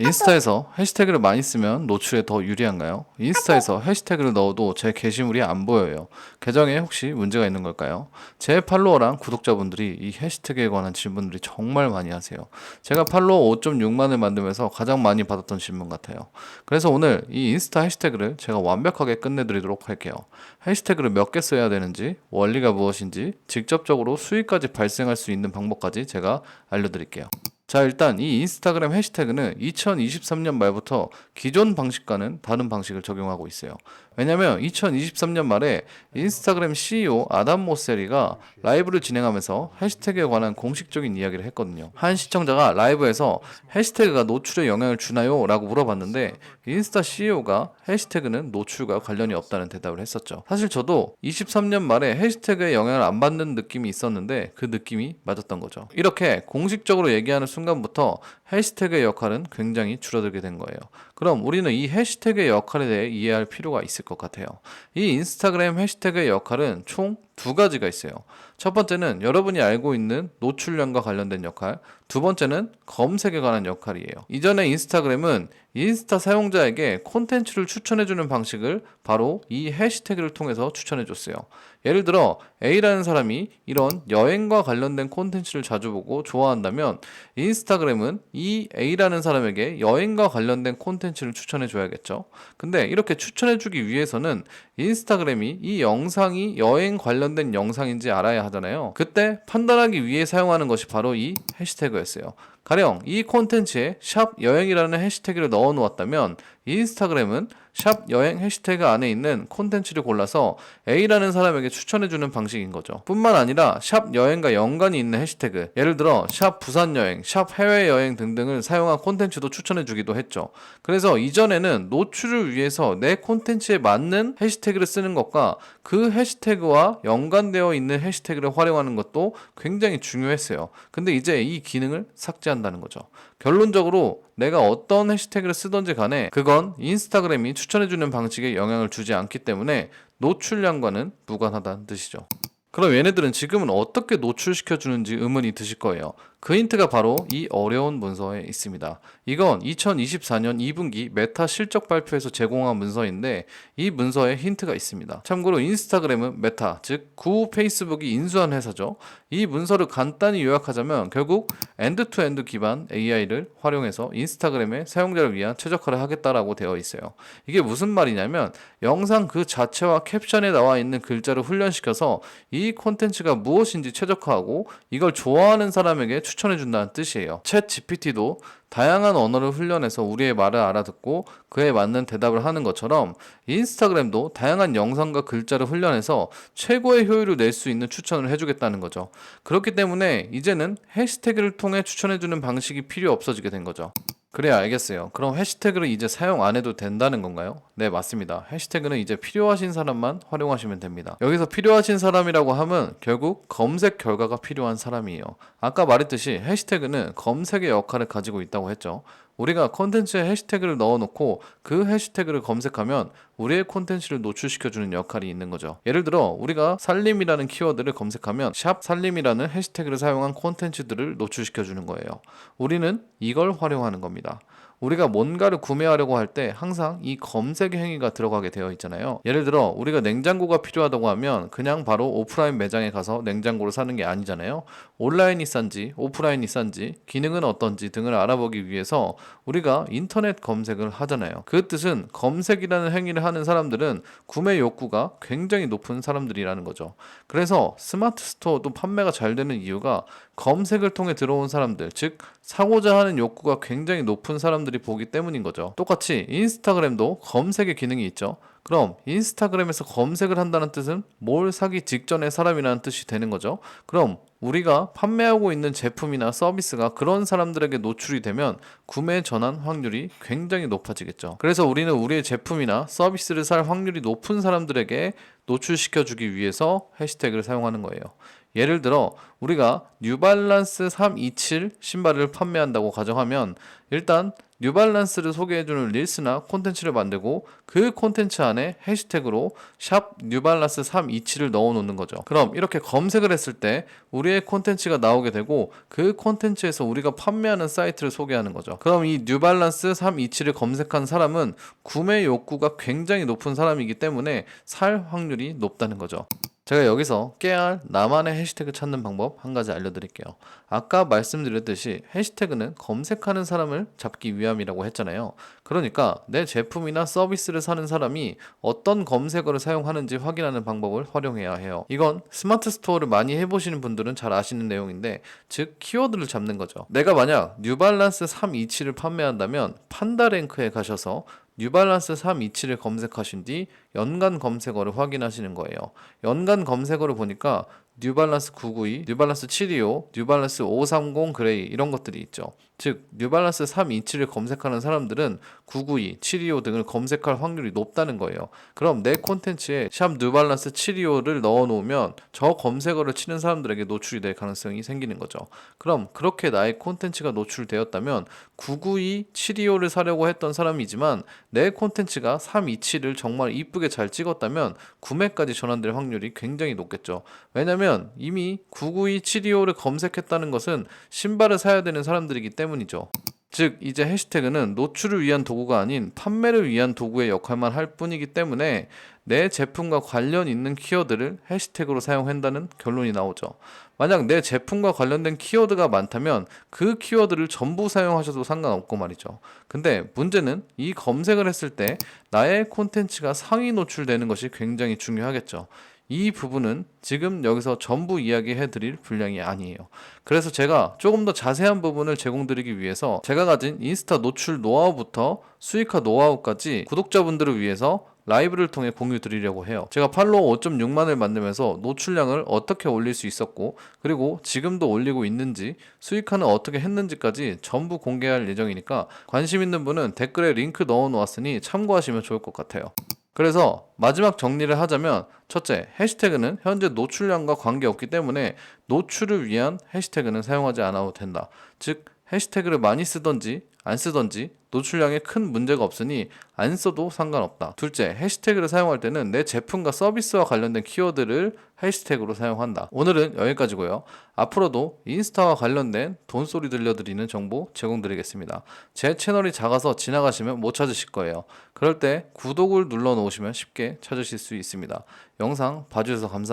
인스타에서 해시태그를 많이 쓰면 노출에 더 유리한가요? 인스타에서 해시태그를 넣어도 제 게시물이 안 보여요. 계정에 혹시 문제가 있는 걸까요? 제 팔로워랑 구독자분들이 이 해시태그에 관한 질문들이 정말 많이 하세요. 제가 팔로워 5.6만을 만들면서 가장 많이 받았던 질문 같아요. 그래서 오늘 이 인스타 해시태그를 제가 완벽하게 끝내드리도록 할게요. 해시태그를 몇 개 써야 되는지, 원리가 무엇인지, 직접적으로 수익까지 발생할 수 있는 방법까지 제가 알려드릴게요. 자, 일단 이 인스타그램 해시태그는 2023년 말부터 기존 방식과는 다른 방식을 적용하고 있어요. 왜냐면 2023년 말에 인스타그램 CEO 아담 모세리가 라이브를 진행하면서 해시태그에 관한 공식적인 이야기를 했거든요. 한 시청자가 라이브에서 해시태그가 노출에 영향을 주나요? 라고 물어봤는데 인스타 CEO가 해시태그는 노출과 관련이 없다는 대답을 했었죠. 사실 저도 23년 말에 해시태그에 영향을 안 받는 느낌이 있었는데 그 느낌이 맞았던 거죠. 이렇게 공식적으로 얘기하는 순간부터 해시태그의 역할은 굉장히 줄어들게 된 거예요. 그럼 우리는 이 해시태그의 역할에 대해 이해할 필요가 있을 것 같아요. 이 인스타그램 해시태그의 역할은 총 두 가지가 있어요. 첫 번째는 여러분이 알고 있는 노출량과 관련된 역할, 두 번째는 검색에 관한 역할이에요. 이전에 인스타그램은 인스타 사용자에게 콘텐츠를 추천해주는 방식을 바로 이 해시태그를 통해서 추천해줬어요. 예를 들어 A라는 사람이 이런 여행과 관련된 콘텐츠를 자주 보고 좋아한다면 인스타그램은 이 A라는 사람에게 여행과 관련된 콘텐츠를 추천해줘야겠죠. 근데 이렇게 추천해주기 위해서는 인스타그램이 이 영상이 여행 관련된 영상인지 알아야 하잖아요. 그때 판단하기 위해 사용하는 것이 바로 이 해시태그였어요. 가령 이 콘텐츠에 샵 여행이라는 해시태그를 넣어 놓았다면 인스타그램은 샵 여행 해시태그 안에 있는 콘텐츠를 골라서 A라는 사람에게 추천해주는 방식인 거죠. 뿐만 아니라 샵 여행과 연관이 있는 해시태그, 예를 들어 샵 부산 여행, 샵 해외 여행 등등을 사용한 콘텐츠도 추천해주기도 했죠. 그래서 이전에는 노출을 위해서 내 콘텐츠에 맞는 해시태그를 쓰는 것과 그 해시태그와 연관되어 있는 해시태그를 활용하는 것도 굉장히 중요했어요. 근데 이제 이 기능을 삭제한다는 거죠. 결론적으로 내가 어떤 해시태그를 쓰던지 간에 그건 인스타그램이 추천해주는 방식에 영향을 주지 않기 때문에 노출량과는 무관하다는 뜻이죠. 그럼 얘네들은 지금은 어떻게 노출시켜주는지 의문이 드실 거예요. 그 힌트가 바로 이 어려운 문서에 있습니다. 이건 2024년 2분기 메타 실적 발표에서 제공한 문서인데 이 문서에 힌트가 있습니다. 참고로 인스타그램은 메타, 즉 구 페이스북이 인수한 회사죠. 이 문서를 간단히 요약하자면 결국 엔드투엔드 기반 AI를 활용해서 인스타그램의 사용자를 위한 최적화를 하겠다라고 되어 있어요. 이게 무슨 말이냐면 영상 그 자체와 캡션에 나와 있는 글자를 훈련시켜서 이 콘텐츠가 무엇인지 최적화하고 이걸 좋아하는 사람에게 추천해준다는 뜻이에요. 챗 GPT도 다양한 언어를 훈련해서 우리의 말을 알아듣고 그에 맞는 대답을 하는 것처럼 인스타그램도 다양한 영상과 글자를 훈련해서 최고의 효율을 낼 수 있는 추천을 해주겠다는 거죠. 그렇기 때문에 이제는 해시태그를 통해 추천해주는 방식이 필요 없어지게 된 거죠. 그래, 알겠어요. 그럼 해시태그를 이제 사용 안 해도 된다는 건가요? 네, 맞습니다. 해시태그는 이제 필요하신 사람만 활용하시면 됩니다. 여기서 필요하신 사람이라고 하면 결국 검색 결과가 필요한 사람이에요. 아까 말했듯이 해시태그는 검색의 역할을 가지고 있다고 했죠. 우리가 콘텐츠에 해시태그를 넣어놓고 그 해시태그를 검색하면 우리의 콘텐츠를 노출시켜주는 역할이 있는 거죠. 예를 들어 우리가 살림이라는 키워드를 검색하면 샵 살림이라는 해시태그를 사용한 콘텐츠들을 노출시켜주는 거예요. 우리는 이걸 활용하는 겁니다. 우리가 뭔가를 구매하려고 할 때 항상 이 검색 행위가 들어가게 되어 있잖아요. 예를 들어 우리가 냉장고가 필요하다고 하면 그냥 바로 오프라인 매장에 가서 냉장고를 사는 게 아니잖아요. 온라인이 싼지 오프라인이 싼지 기능은 어떤지 등을 알아보기 위해서 우리가 인터넷 검색을 하잖아요. 그 뜻은 검색이라는 행위를 하는 사람들은 구매 욕구가 굉장히 높은 사람들이라는 거죠. 그래서 스마트 스토어도 판매가 잘 되는 이유가 검색을 통해 들어온 사람들, 즉 사고자 하는 욕구가 굉장히 높은 사람들이 보기 때문인 거죠. 똑같이 인스타그램도 검색의 기능이 있죠. 그럼 인스타그램에서 검색을 한다는 뜻은 뭘 사기 직전의 사람이라는 뜻이 되는 거죠. 그럼 우리가 판매하고 있는 제품이나 서비스가 그런 사람들에게 노출이 되면 구매 전환 확률이 굉장히 높아지겠죠. 그래서 우리는 우리의 제품이나 서비스를 살 확률이 높은 사람들에게 노출시켜주기 위해서 해시태그를 사용하는 거예요. 예를 들어 우리가 뉴발란스 327 신발을 판매한다고 가정하면 일단 뉴발란스를 소개해주는 릴스나 콘텐츠를 만들고 그 콘텐츠 안에 해시태그로 샵 뉴발란스 327을 넣어 놓는 거죠. 그럼 이렇게 검색을 했을 때 우리의 콘텐츠가 나오게 되고 그 콘텐츠에서 우리가 판매하는 사이트를 소개하는 거죠. 그럼 이 뉴발란스 327을 검색한 사람은 구매 욕구가 굉장히 높은 사람이기 때문에 살 확률이 높다는 거죠. 제가 여기서 깨알 나만의 해시태그 찾는 방법 한 가지 알려드릴게요. 아까 말씀드렸듯이 해시태그는 검색하는 사람을 잡기 위함이라고 했잖아요. 그러니까 내 제품이나 서비스를 사는 사람이 어떤 검색어를 사용하는지 확인하는 방법을 활용해야 해요. 이건 스마트 스토어를 많이 해보시는 분들은 잘 아시는 내용인데, 즉 키워드를 잡는 거죠. 내가 만약 뉴발란스 327을 판매한다면 판다랭크에 가셔서 뉴발란스 327을 검색하신 뒤 연간 검색어를 확인하시는 거예요. 연간 검색어를 보니까 뉴발란스 992, 뉴발란스 725, 뉴발란스 530 그레이 이런 것들이 있죠. 즉 뉴발란스 327을 검색하는 사람들은 992, 725 등을 검색할 확률이 높다는 거예요. 그럼 내 콘텐츠에 샵 뉴발란스 725를 넣어 놓으면 저 검색어를 치는 사람들에게 노출이 될 가능성이 생기는 거죠. 그럼 그렇게 나의 콘텐츠가 노출되었다면 992, 725를 사려고 했던 사람이지만 내 콘텐츠가 327을 정말 이쁘게 잘 찍었다면 구매까지 전환될 확률이 굉장히 높겠죠. 왜냐면 이미 992, 725를 검색했다는 것은 신발을 사야 되는 사람들이기 때문이죠. 즉 이제 해시태그는 노출을 위한 도구가 아닌 판매를 위한 도구의 역할만 할 뿐이기 때문에 내 제품과 관련 있는 키워드를 해시태그로 사용한다는 결론이 나오죠. 만약 내 제품과 관련된 키워드가 많다면 그 키워드를 전부 사용하셔도 상관없고 말이죠. 근데 문제는 이 검색을 했을 때 나의 콘텐츠가 상위 노출되는 것이 굉장히 중요하겠죠. 이 부분은 지금 여기서 전부 이야기해 드릴 분량이 아니에요. 그래서 제가 조금 더 자세한 부분을 제공드리기 위해서 제가 가진 인스타 노출 노하우부터 수익화 노하우까지 구독자분들을 위해서 라이브를 통해 공유 드리려고 해요. 제가 팔로워 5.6만을 만들면서 노출량을 어떻게 올릴 수 있었고, 그리고 지금도 올리고 있는지, 수익화는 어떻게 했는지까지 전부 공개할 예정이니까 관심 있는 분은 댓글에 링크 넣어 놓았으니 참고하시면 좋을 것 같아요. 그래서 마지막 정리를 하자면, 첫째, 해시태그는 현재 노출량과 관계없기 때문에 노출을 위한 해시태그는 사용하지 않아도 된다. 즉 해시태그를 많이 쓰던지 안 쓰던지 노출량에 큰 문제가 없으니 안 써도 상관없다. 둘째, 해시태그를 사용할 때는 내 제품과 서비스와 관련된 키워드를 해시태그로 사용한다. 오늘은 여기까지고요. 앞으로도 인스타와 관련된 돈소리 들려드리는 정보 제공드리겠습니다. 제 채널이 작아서 지나가시면 못 찾으실 거예요. 그럴 때 구독을 눌러 놓으시면 쉽게 찾으실 수 있습니다. 영상 봐주셔서 감사합니다.